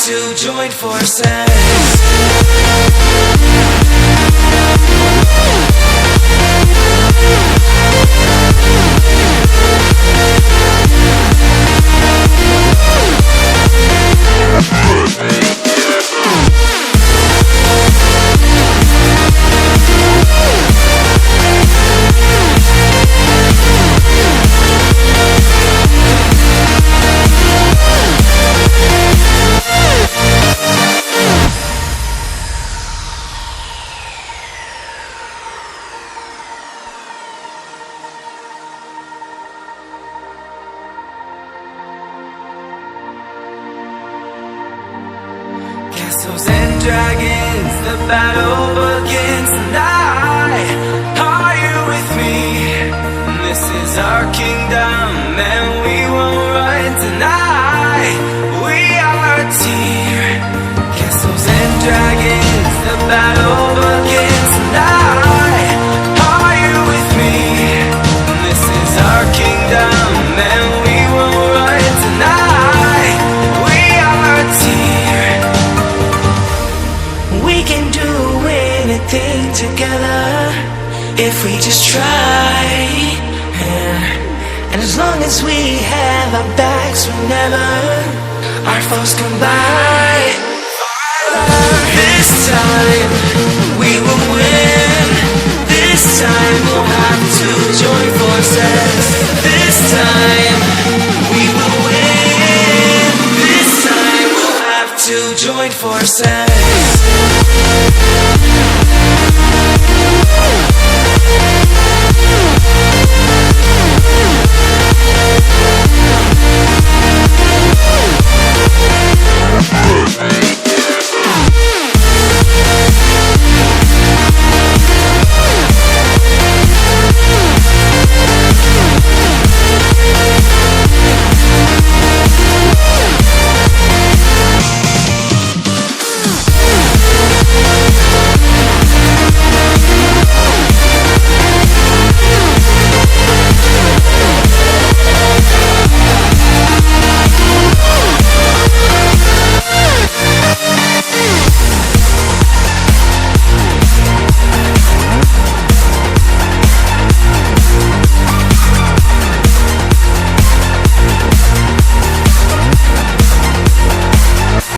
to join forces. Castles and dragons, the battle begins tonight. Are you with me? This is our kingdom and we won't run tonight. We are a team. Castles and dragons, the battle begins tonight. Are you with me? This is our kingdom and we won't run tonight. We are a team. We can do anything together if we just try, yeah. And as long as we have our backs whenever our foes come by, this time we will win. This time we'll have to join forces. This time we will win. This time we'll have to join forces.